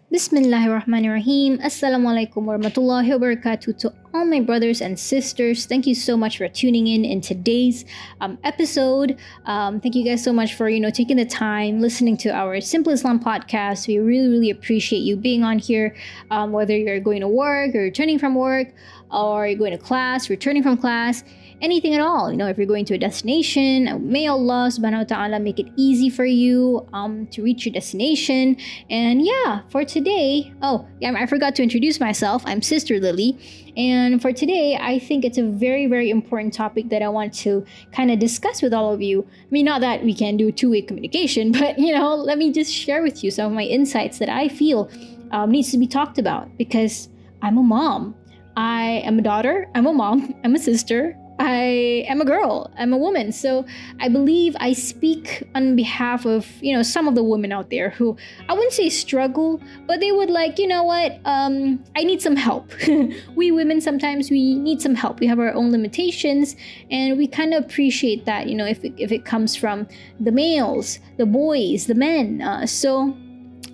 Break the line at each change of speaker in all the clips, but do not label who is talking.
Bismillahirrahmanirrahim. Assalamualaikum warahmatullahi wabarakatuh to all my brothers and sisters. Thank you so much for tuning in today's episode. Thank you guys so much for taking the time listening to our Simple Islam podcast. We really appreciate you being on here. Whether you're going to work or returning from work, or you're going to class, returning from class, anything at all. If you're going to a destination, may Allah subhanahu wa ta'ala make it easy for you to reach your destination. And yeah, for today, I forgot to introduce myself. I'm Sister Lily. And for today, I think it's a very important topic that I want to kind of discuss with all of you. I mean, not that we can do two-way communication, but let me just share with you some of my insights that I feel needs to be talked about, because I'm a mom. I am a daughter, I'm a mom, I'm a sister, I am a girl, I'm a woman. So I believe I speak on behalf of, some of the women out there who, I wouldn't say struggle, but they would I need some help. We women, sometimes we need some help. We have our own limitations, and we kind of appreciate that, if it comes from the males, the boys, the men. So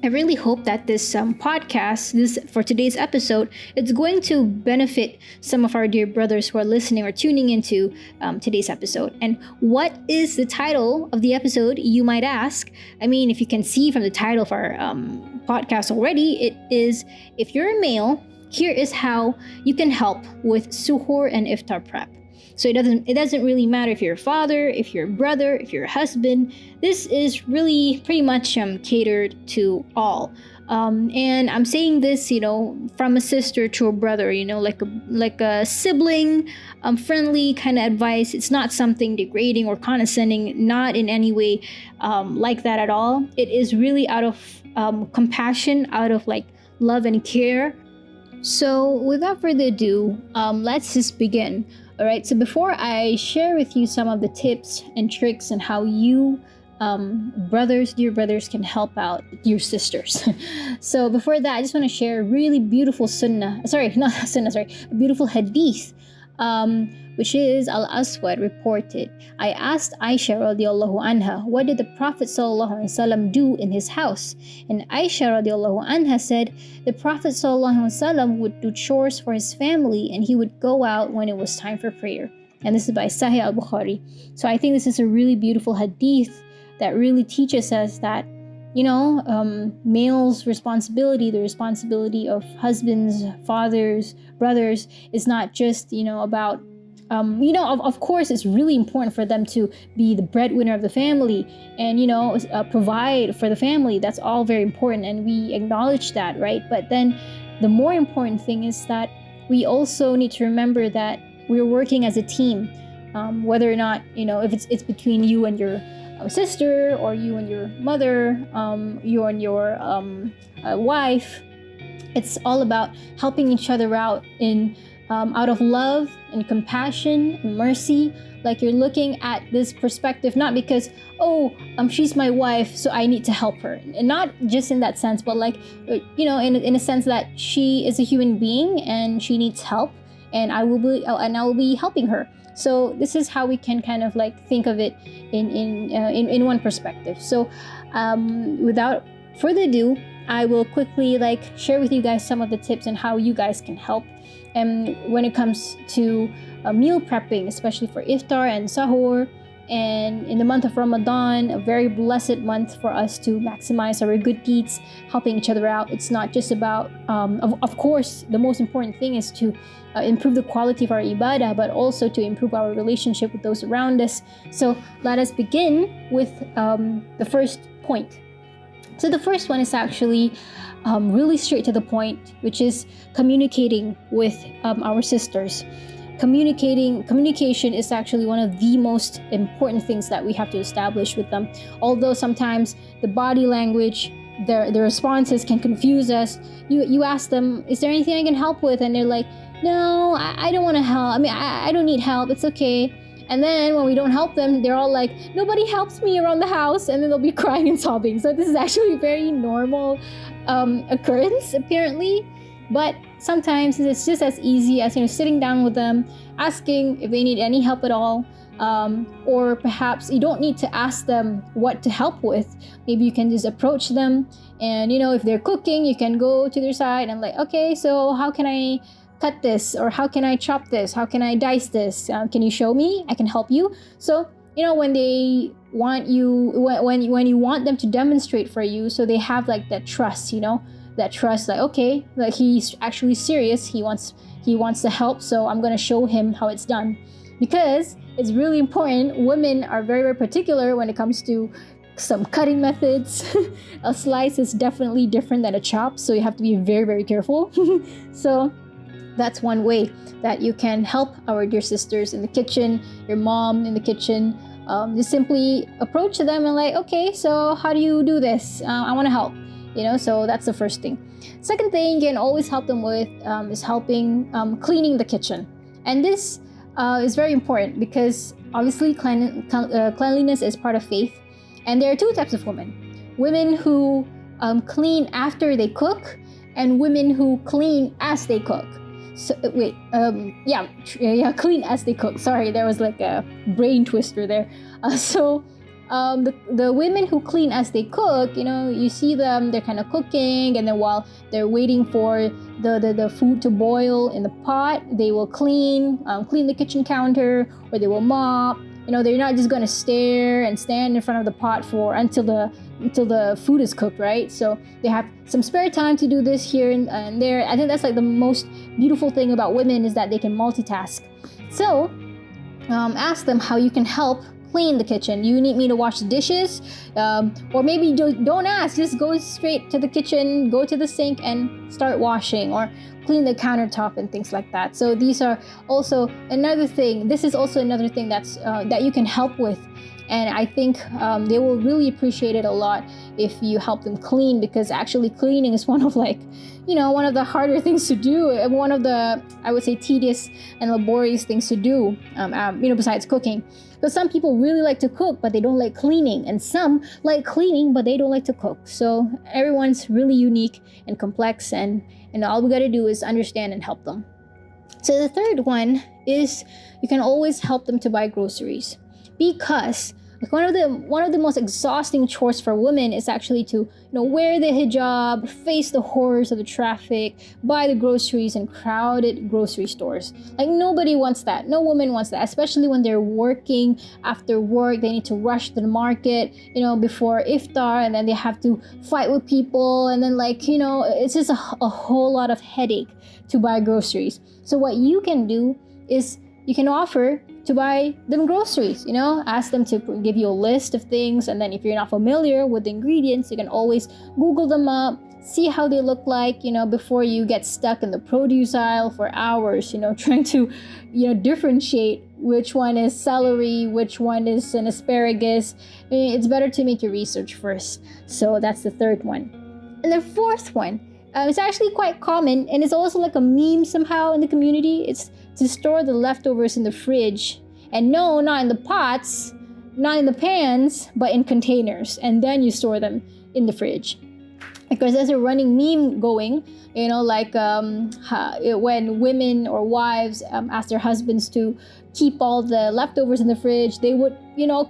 I really hope that this podcast, for today's episode, it's going to benefit some of our dear brothers who are listening or tuning into today's episode. And what is the title of the episode, you might ask? I mean, if you can see from the title of our podcast already, it is, if you're a male, here is how you can help with Suhoor and Iftar prep. So it doesn't really matter if you're a father, if you're a brother, if you're a husband. This is really pretty much catered to all. And I'm saying this, from a sister to a brother, like a sibling, friendly kind of advice. It's not something degrading or condescending, not in any way like that at all. It is really out of compassion, out of love and care. So without further ado, let's just begin. All right, so before I share with you some of the tips and tricks and how you dear brothers, can help out your sisters. So before that, I just want to share a really beautiful beautiful hadith, which is Al-Aswad reported. I asked Aisha radiallahu anha, what did the Prophet sallallahu alaihi wasallam do in his house? And Aisha radiallahu anha said, the Prophet sallallahu alaihi wasallam would do chores for his family, and he would go out when it was time for prayer. And this is by Sahih al-Bukhari. So I think this is a really beautiful hadith that really teaches us that males' responsibility, the responsibility of husbands, fathers, brothers, is not just about of course it's really important for them to be the breadwinner of the family and provide for the family. That's all very important, and we acknowledge that, right? But then the more important thing is that we also need to remember that we're working as a team, whether or not if it's between you and your sister, or you and your mother, you and your wife. It's all about helping each other out in out of love and compassion and mercy. Like, you're looking at this perspective not because she's my wife, so I need to help her, and not just in that sense, but in a sense that she is a human being and she needs help, and I will be helping her. So this is how we can kind of think of it in one perspective. So without further ado, I will quickly share with you guys some of the tips and how you guys can help. And when it comes to meal prepping, especially for iftar and sahur, and in the month of Ramadan, a very blessed month for us to maximize our good deeds, helping each other out. It's not just about, of course, the most important thing is to improve the quality of our ibadah, but also to improve our relationship with those around us. So let us begin with the first point. So the first one is actually really straight to the point, which is communicating with our sisters. Communication is actually one of the most important things that we have to establish with them. Although sometimes the body language, the responses can confuse us. You ask them, is there anything I can help with? And they're like, no, I don't want to help. I mean, I don't need help. It's okay. And then when we don't help them, they're all like, nobody helps me around the house. And then they'll be crying and sobbing. So this is actually a very normal occurrence, apparently. But sometimes it's just as easy as sitting down with them, asking if they need any help at all, Or perhaps you don't need to ask them what to help with. Maybe you can just approach them, and if they're cooking, you can go to their side and like, okay, so how can I cut this, or how can I chop this, how can I dice this, can you show me, I can help you. So when they want you, when you want them to demonstrate for you, so they have like that trust, like, okay, like he's actually serious, he wants to help, so I'm going to show him how it's done. Because it's really important, women are very, very particular when it comes to some cutting methods. A slice is definitely different than a chop, so you have to be very, very careful. So that's one way that you can help our dear sisters in the kitchen, your mom in the kitchen. Just simply approach them and like, okay, so how do you do this? I want to help. So that's the first thing. Second thing you can always help them with is helping cleaning the kitchen. And this is very important because obviously cleanliness is part of faith. And there are two types of women. Women who clean after they cook, and women who clean as they cook. So clean as they cook. Sorry, there was like a brain twister there. The women who clean as they cook, you see them, they're kind of cooking, and then while they're waiting for the food to boil in the pot, they will clean the kitchen counter, or they will mop. They're not just going to stare and stand in front of the pot until the food is cooked, right? So they have some spare time to do this here and there. I think that's like the most beautiful thing about women, is that they can multitask. So ask them how you can help clean the kitchen. You need me to wash the dishes? Or maybe don't ask, just go straight to the kitchen, go to the sink and start washing, or clean the countertop and things like that. So these are also another thing. This is also another thing that you can help with. And I think they will really appreciate it a lot if you help them clean, because actually cleaning is one of the harder things to do, and one of the, I would say, tedious and laborious things to do, besides cooking. But some people really like to cook, but they don't like cleaning. And some like cleaning, but they don't like to cook. So everyone's really unique and complex, and all we got to do is understand and help them. So the third one is you can always help them to buy groceries, because one of the most exhausting chores for women is actually to wear the hijab, face the horrors of the traffic, buy the groceries in crowded grocery stores. Like, nobody wants that. No woman wants that, especially when they're working. After work, they need to rush to the market, before iftar, and then they have to fight with people, and then it's just a whole lot of headache to buy groceries. So what you can do is you can offer to buy them groceries, ask them to give you a list of things, and then if you're not familiar with the ingredients, you can always Google them up, see how they look like, before you get stuck in the produce aisle for hours, trying to, differentiate which one is celery, which one is an asparagus. It's better to make your research first. So that's the third one. And the fourth one, it's actually quite common, and it's also like a meme somehow in the community. It's to store the leftovers in the fridge, and no, not in the pots, not in the pans, but in containers, and then you store them in the fridge. Because there's a running meme going, when women or wives ask their husbands to keep all the leftovers in the fridge, they would,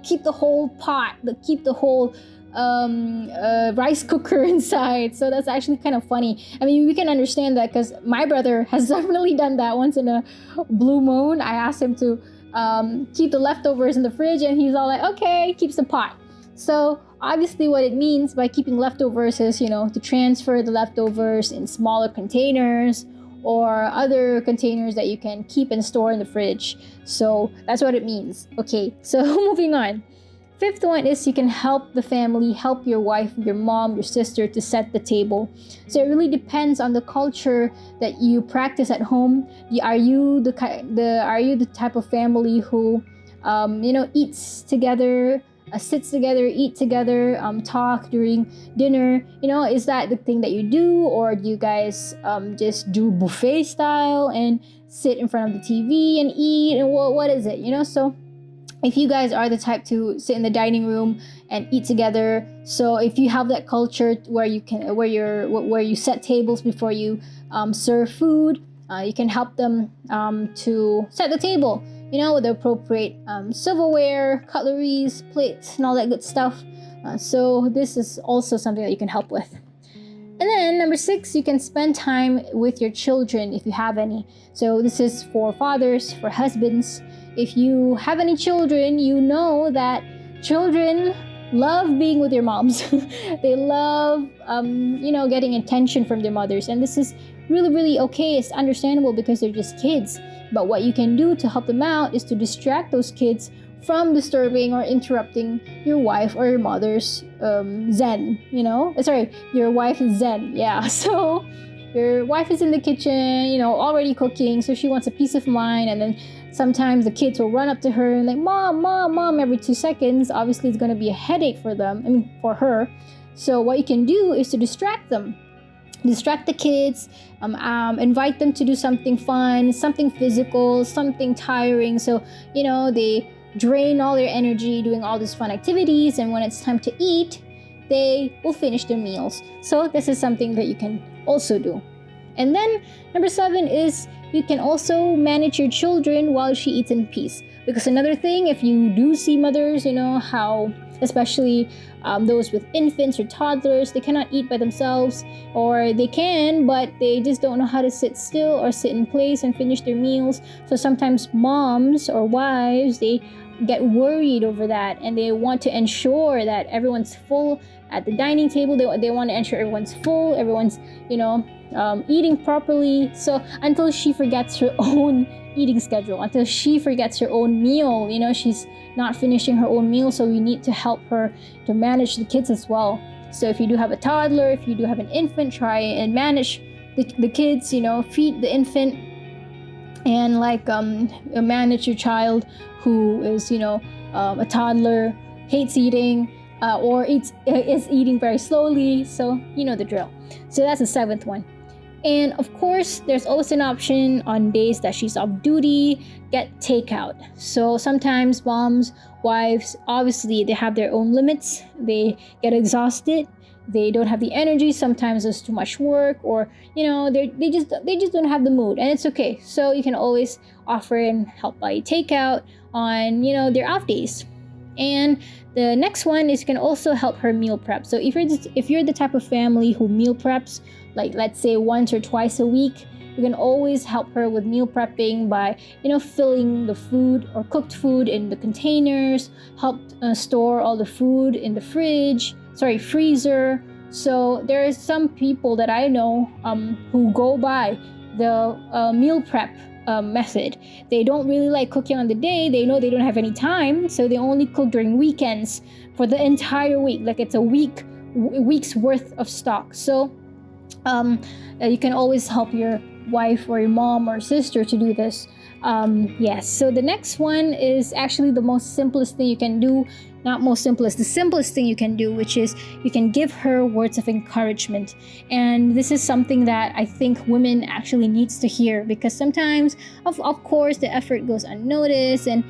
keep the whole pot, keep the whole rice cooker inside. So that's actually kind of funny. I mean, we can understand that, because my brother has definitely done that once in a blue moon. I asked him to keep the leftovers in the fridge, and he's all like, okay, keeps the pot. So obviously what it means by keeping leftovers is, to transfer the leftovers in smaller containers or other containers that you can keep and store in the fridge. So that's what it means. Okay, so moving on. Fifth one is you can help the family, help your wife, your mom, your sister to set the table. So it really depends on the culture that you practice at home. Are you the type of family who, eats together, sits together, eat together, talk during dinner? Is that the thing that you do, or do you guys just do buffet style and sit in front of the TV and eat? And what is it? So if you guys are the type to sit in the dining room and eat together, so if you have that culture where you set tables before you serve food, you can help them to set the table. with the appropriate silverware, cutleries, plates, and all that good stuff. So this is also something that you can help with. And then number 6, you can spend time with your children if you have any. So this is for fathers, for husbands. If you have any children, you know that children love being with their moms. They love, getting attention from their mothers. And this is really, really okay. It's understandable because they're just kids. But what you can do to help them out is to distract those kids from disturbing or interrupting your wife or your mother's zen, your wife's zen. Yeah. So your wife is in the kitchen, already cooking, so she wants a peace of mind, and then sometimes the kids will run up to her and like, mom, every 2 seconds. Obviously, it's going to be a headache for for her. So what you can do is to distract them. Distract the kids, invite them to do something fun, something physical, something tiring. So, they drain all their energy doing all these fun activities, and when it's time to eat, they will finish their meals. So this is something that you can also do. And then number 7 is you can also manage your children while she eats in peace. Because another thing, if you do see mothers, how especially those with infants or toddlers, they cannot eat by themselves, or they can, but they just don't know how to sit still or sit in place and finish their meals. So sometimes moms or wives, they get worried over that, and they want to ensure that everyone's full at the dining table. They want to ensure everyone's full, everyone's eating properly. So until she forgets her own eating schedule, until she forgets her own meal, she's not finishing her own meal. So we need to help her to manage the kids as well. So if you do have a toddler, if you do have an infant, try and manage the kids, feed the infant, and manage your child who is a toddler, hates eating, or is eating very slowly. So the drill. So that's the 7th one. And of course, there's always an option on days that she's off duty, get takeout. So sometimes moms, wives, obviously they have their own limits. They get exhausted. They don't have the energy. Sometimes there's too much work, or they just don't have the mood, and it's okay. So you can always offer and help by takeout on their off days. And the next one is you can also help her meal prep. So if you're the type of family who meal preps, like let's say once or twice a week, you can always help her with meal prepping by filling the food or cooked food in the containers, help store all the food in the freezer. So there are some people that I know who go by the meal prep method. They don't really like cooking on the day. They know they don't have any time, so they only cook during weekends for the entire week, like it's a week's worth of stock. So you can always help your wife or your mom or sister to do this. Yes, so the next one is actually the most simplest thing you can do. Not most simplest, the simplest thing you can do, which is you can give her words of encouragement. And this is something that I think women actually needs to hear, because sometimes of course the effort goes unnoticed, and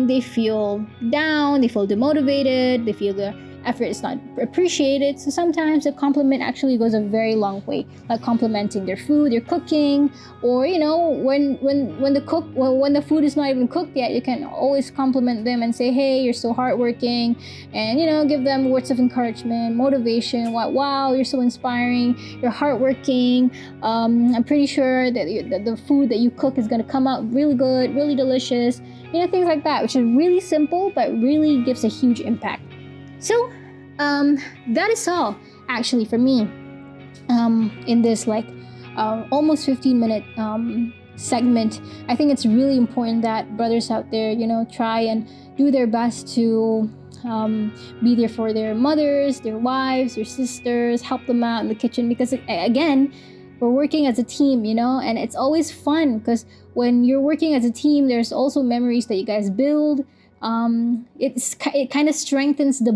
they feel down, they feel demotivated, they feel the effort is not appreciated. So sometimes a compliment actually goes a very long way, like complimenting their food, their cooking, or when the food is not even cooked yet, you can always compliment them and say, hey, you're so hardworking, and give them words of encouragement, motivation. Wow, you're so inspiring, you're hardworking. I'm pretty sure that the food that you cook is going to come out really good, really delicious, things like that, which is really simple but really gives a huge impact. So that is all actually for me in this almost 15-minute segment. I think it's really important that brothers out there try and do their best to be there for their mothers, their wives, their sisters, help them out in the kitchen, because again, we're working as a team, and it's always fun, because when you're working as a team, there's also memories that you guys build. It kind of strengthens the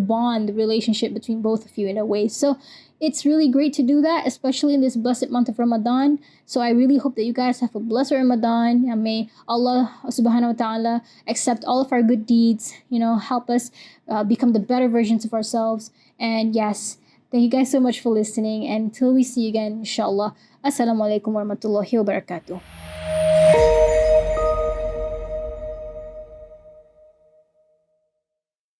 relationship between both of you in a way. So it's really great to do that, especially in this blessed month of Ramadan. So I really hope that you guys have a blessed Ramadan, and may Allah subhanahu wa ta'ala accept all of our good deeds, help us become the better versions of ourselves. And yes, thank you guys so much for listening, and until we see you again, inshallah. Assalamu alaikum warahmatullahi wabarakatuh.